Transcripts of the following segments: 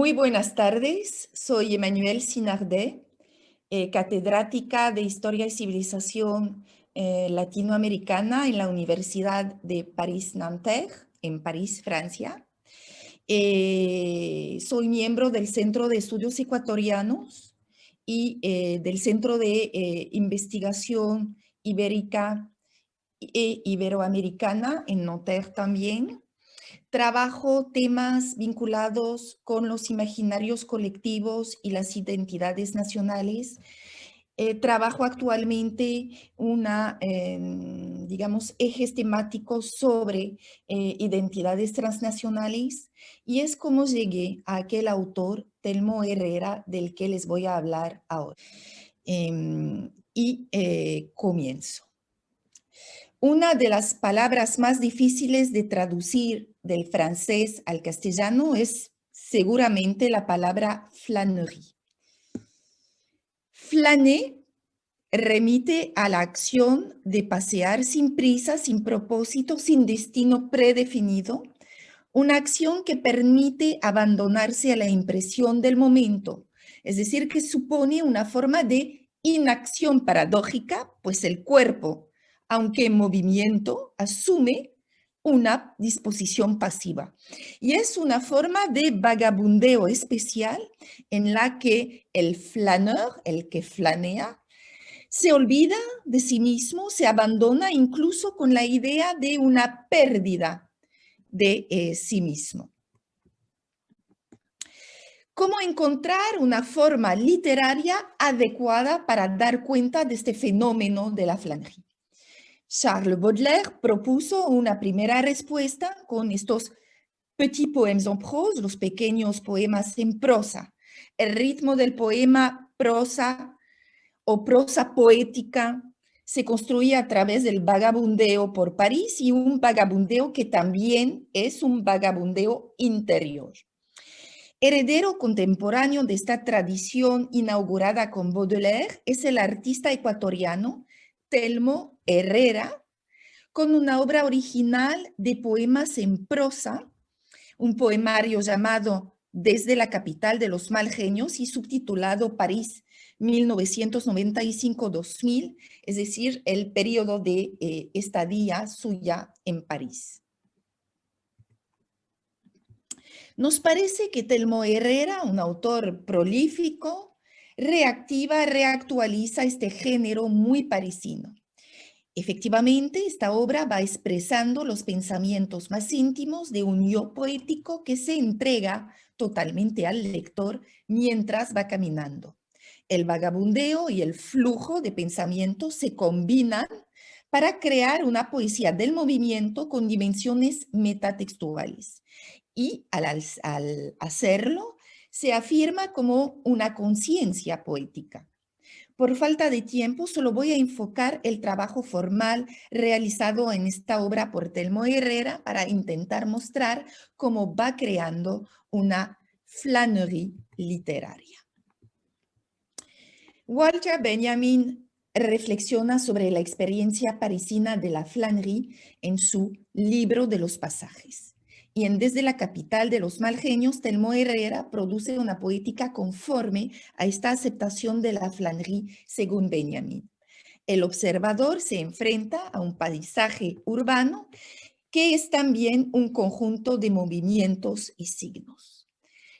Muy buenas tardes, soy Emmanuelle Sinardé, catedrática de Historia y Civilización Latinoamericana en la Universidad de París-Nanterre, en París, Francia. Soy miembro del Centro de Estudios Ecuatorianos y del Centro de Investigación Ibérica e Iberoamericana en Nanterre también. Trabajo temas vinculados con los imaginarios colectivos y las identidades nacionales. Trabajo actualmente digamos, ejes temáticos sobre identidades transnacionales y es como llegué a aquel autor, Telmo Herrera, del que les voy a hablar ahora. Comienzo. Una de las palabras más difíciles de traducir del francés al castellano es seguramente la palabra flânerie. Flâner remite a la acción de pasear sin prisa, sin propósito, sin destino predefinido, una acción que permite abandonarse a la impresión del momento, es decir, que supone una forma de inacción paradójica, pues el cuerpo, aunque en movimiento, asume una disposición pasiva. Y es una forma de vagabundeo especial en la que el flâneur, el que flanea, se olvida de sí mismo, se abandona incluso con la idea de una pérdida de sí mismo. ¿Cómo encontrar una forma literaria adecuada para dar cuenta de este fenómeno de la flânerie? Charles Baudelaire propuso una primera respuesta con estos petits poèmes en prose, los pequeños poemas en prosa. El ritmo del poema prosa o prosa poética se construye a través del vagabundeo por París y un vagabundeo que también es un vagabundeo interior. Heredero contemporáneo de esta tradición inaugurada con Baudelaire es el artista ecuatoriano Telmo Herrera, con una obra original de poemas en prosa, un poemario llamado Desde la capital de los mal genios y subtitulado París 1995-2000, es decir, el periodo de estadía suya en París. Nos parece que Telmo Herrera, un autor prolífico, reactualiza este género muy parisino. Efectivamente, esta obra va expresando los pensamientos más íntimos de un yo poético que se entrega totalmente al lector mientras va caminando. El vagabundeo y el flujo de pensamientos se combinan para crear una poesía del movimiento con dimensiones metatextuales. Y al hacerlo, se afirma como una conciencia poética. Por falta de tiempo, solo voy a enfocar el trabajo formal realizado en esta obra por Telmo Herrera para intentar mostrar cómo va creando una flânerie literaria. Walter Benjamin reflexiona sobre la experiencia parisina de la flânerie en su libro de los pasajes. Y en Desde la capital de los mal genios, Telmo Herrera produce una poética conforme a esta aceptación de la flânerie según Benjamin. El observador se enfrenta a un paisaje urbano que es también un conjunto de movimientos y signos.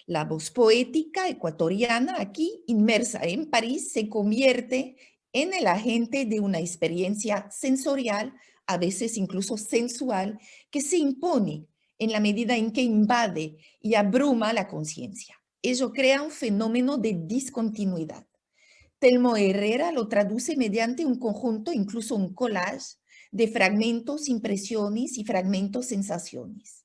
La voz poética ecuatoriana, aquí inmersa en París, se convierte en el agente de una experiencia sensorial, a veces incluso sensual, que se impone en la medida en que invade y abruma la conciencia. Ello crea un fenómeno de discontinuidad. Telmo Herrera lo traduce mediante un conjunto, incluso un collage, de fragmentos, impresiones y fragmentos, sensaciones.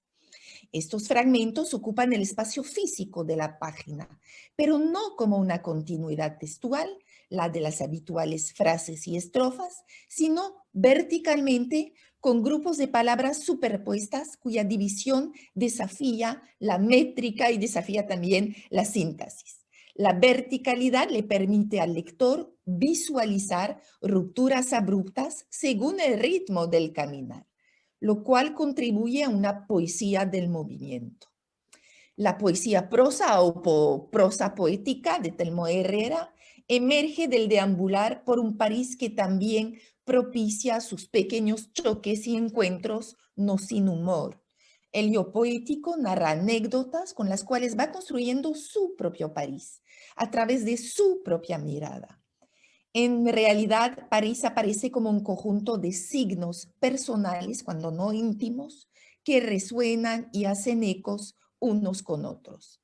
Estos fragmentos ocupan el espacio físico de la página, pero no como una continuidad textual, la de las habituales frases y estrofas, sino verticalmente con grupos de palabras superpuestas cuya división desafía la métrica y desafía también la síntesis. La verticalidad le permite al lector visualizar rupturas abruptas según el ritmo del caminar, lo cual contribuye a una poesía del movimiento. La poesía prosa o prosa poética de Telmo Herrera emerge del deambular por un París que también propicia sus pequeños choques y encuentros, no sin humor. El yo poético narra anécdotas con las cuales va construyendo su propio París, a través de su propia mirada. En realidad, París aparece como un conjunto de signos personales, cuando no íntimos, que resuenan y hacen ecos unos con otros.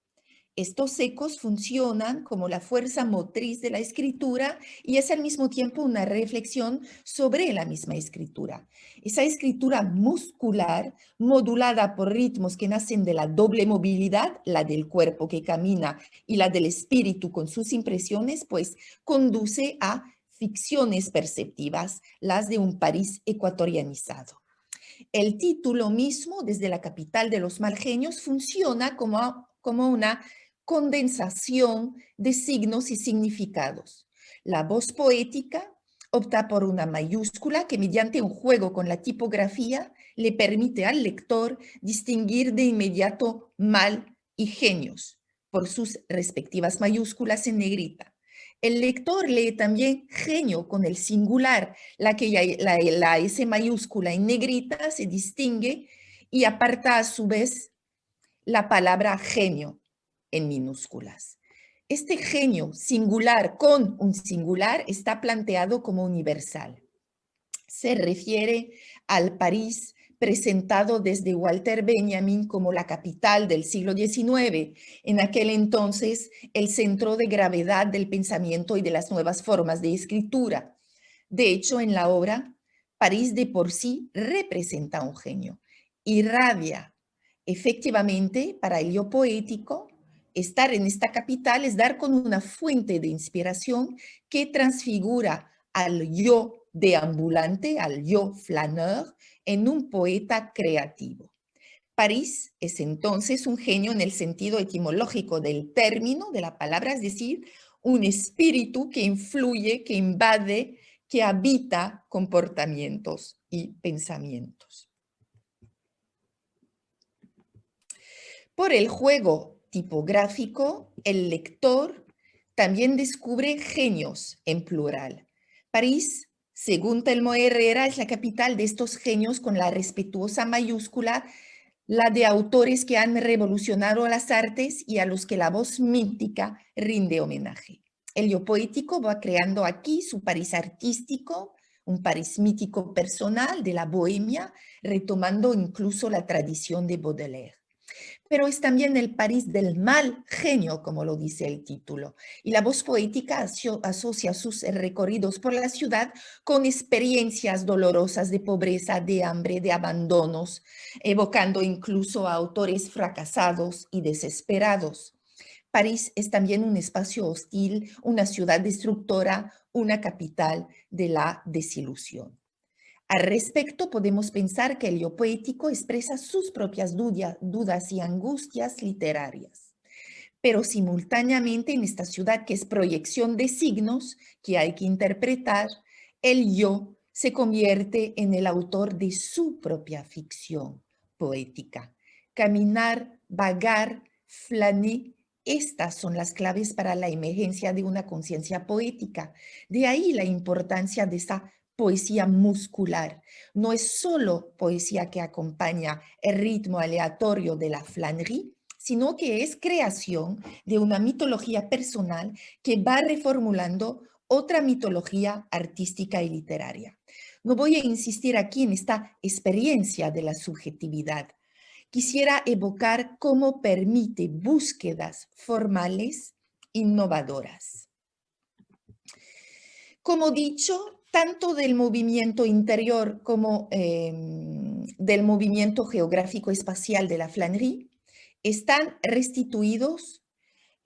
Estos ecos funcionan como la fuerza motriz de la escritura y es al mismo tiempo una reflexión sobre la misma escritura. Esa escritura muscular, modulada por ritmos que nacen de la doble movilidad, la del cuerpo que camina y la del espíritu con sus impresiones, pues conduce a ficciones perceptivas, las de un París ecuatorianizado. El título mismo, desde la capital de los malgenios, funciona como una condensación de signos y significados. La voz poética opta por una mayúscula que mediante un juego con la tipografía le permite al lector distinguir de inmediato mal y genios por sus respectivas mayúsculas en negrita. El lector lee también genio con el singular, la S mayúscula en negrita se distingue y aparta a su vez la palabra genio en minúsculas. Este genio singular con un singular está planteado como universal. Se refiere al París presentado desde Walter Benjamin como la capital del siglo XIX, en aquel entonces el centro de gravedad del pensamiento y de las nuevas formas de escritura. De hecho, en la obra, París de por sí representa un genio, irradia. Efectivamente, para el yo poético, estar en esta capital es dar con una fuente de inspiración que transfigura al yo deambulante, al yo flaneur, en un poeta creativo. París es entonces un genio en el sentido etimológico del término de la palabra, es decir, un espíritu que influye, que invade, que habita comportamientos y pensamientos. Por el juego tipográfico, el lector también descubre genios en plural. París, según Telmo Herrera, es la capital de estos genios con la respetuosa mayúscula, la de autores que han revolucionado las artes y a los que la voz mítica rinde homenaje. El yo poético va creando aquí su París artístico, un París mítico personal de la bohemia, retomando incluso la tradición de Baudelaire. Pero es también el París del mal genio, como lo dice el título. Y la voz poética asocia sus recorridos por la ciudad con experiencias dolorosas de pobreza, de hambre, de abandonos, evocando incluso a autores fracasados y desesperados. París es también un espacio hostil, una ciudad destructora, una capital de la desilusión. Al respecto, podemos pensar que el yo poético expresa sus propias dudas y angustias literarias, pero simultáneamente en esta ciudad que es proyección de signos que hay que interpretar, el yo se convierte en el autor de su propia ficción poética. Caminar, vagar, flaner, estas son las claves para la emergencia de una conciencia poética. De ahí la importancia de esta poesía muscular. No es solo poesía que acompaña el ritmo aleatorio de la flânerie, sino que es creación de una mitología personal que va reformulando otra mitología artística y literaria. No voy a insistir aquí en esta experiencia de la subjetividad. Quisiera evocar cómo permite búsquedas formales innovadoras. Como dicho, tanto del movimiento interior como del movimiento geográfico espacial de la flânerie están restituidos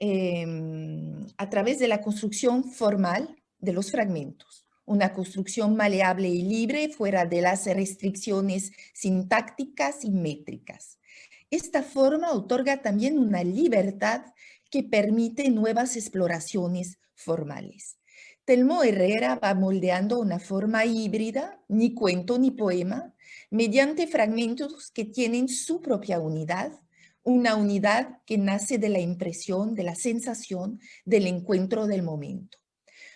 a través de la construcción formal de los fragmentos, una construcción maleable y libre fuera de las restricciones sintácticas y métricas. Esta forma otorga también una libertad que permite nuevas exploraciones formales. Telmo Herrera va moldeando una forma híbrida, ni cuento ni poema, mediante fragmentos que tienen su propia unidad, una unidad que nace de la impresión, de la sensación, del encuentro del momento.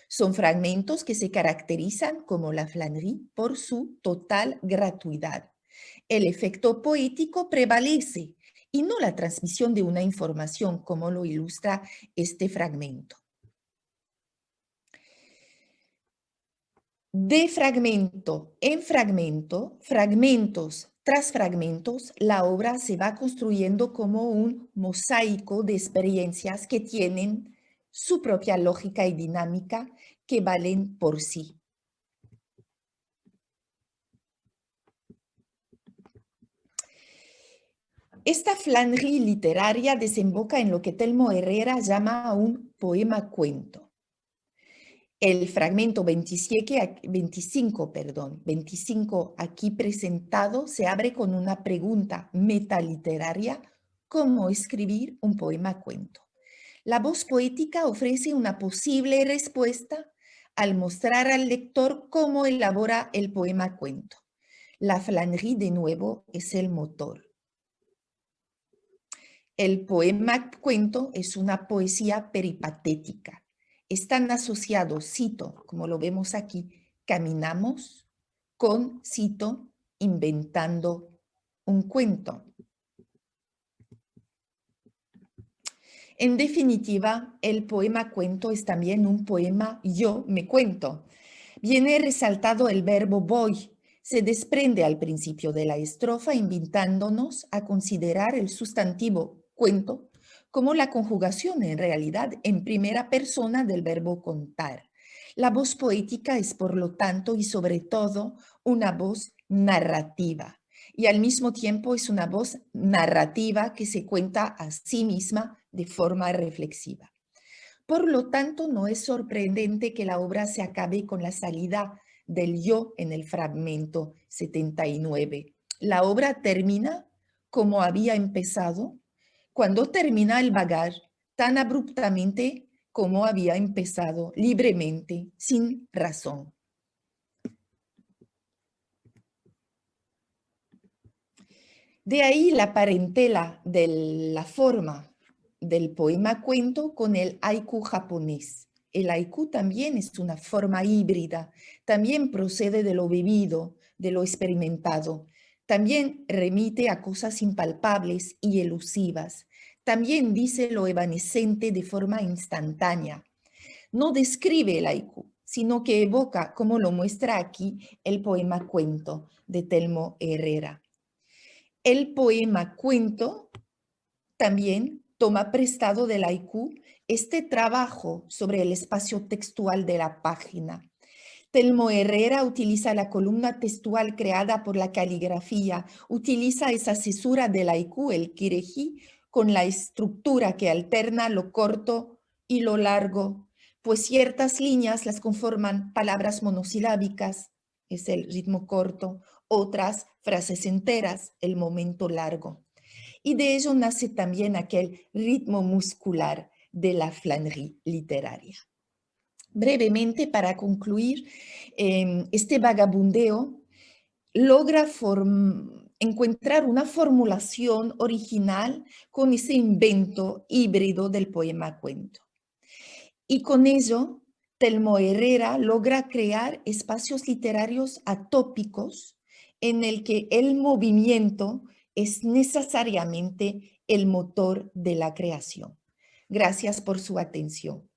Son fragmentos que se caracterizan, como la flânerie, por su total gratuidad. El efecto poético prevalece y no la transmisión de una información, como lo ilustra este fragmento. De fragmento en fragmento, fragmentos tras fragmentos, la obra se va construyendo como un mosaico de experiencias que tienen su propia lógica y dinámica, que valen por sí. Esta flânerie literaria desemboca en lo que Telmo Herrera llama un poema cuento. El fragmento 25 aquí presentado se abre con una pregunta metaliteraria: ¿cómo escribir un poema cuento? La voz poética ofrece una posible respuesta al mostrar al lector cómo elabora el poema cuento. La flânerie, de nuevo, es el motor. El poema cuento es una poesía peripatética. Están asociados, cito, como lo vemos aquí, caminamos, con, cito, inventando un cuento. En definitiva, el poema cuento es también un poema yo me cuento. Viene resaltado el verbo voy. Se desprende al principio de la estrofa, invitándonos a considerar el sustantivo cuento como la conjugación en realidad en primera persona del verbo contar. La voz poética es, por lo tanto, y sobre todo, una voz narrativa. Y al mismo tiempo es una voz narrativa que se cuenta a sí misma de forma reflexiva. Por lo tanto, no es sorprendente que la obra se acabe con la salida del yo en el fragmento 79. La obra termina como había empezado, cuando termina el vagar tan abruptamente como había empezado, libremente, sin razón. De ahí la parentela de la forma del poema cuento con el haiku japonés. El haiku también es una forma híbrida, también procede de lo vivido, de lo experimentado, también remite a cosas impalpables y elusivas, también dice lo evanescente de forma instantánea. No describe el haiku, sino que evoca, como lo muestra aquí, el poema cuento de Telmo Herrera. El poema cuento también toma prestado del haiku este trabajo sobre el espacio textual de la página. Telmo Herrera utiliza la columna textual creada por la caligrafía, utiliza esa cesura del haiku, el kireji, con la estructura que alterna lo corto y lo largo, pues ciertas líneas las conforman palabras monosilábicas, es el ritmo corto, otras frases enteras, el momento largo. Y de ello nace también aquel ritmo muscular de la flânerie literaria. Brevemente, para concluir, este vagabundeo logra encontrar una formulación original con ese invento híbrido del poema cuento. Y con ello, Telmo Herrera logra crear espacios literarios atópicos en el que el movimiento es necesariamente el motor de la creación. Gracias por su atención.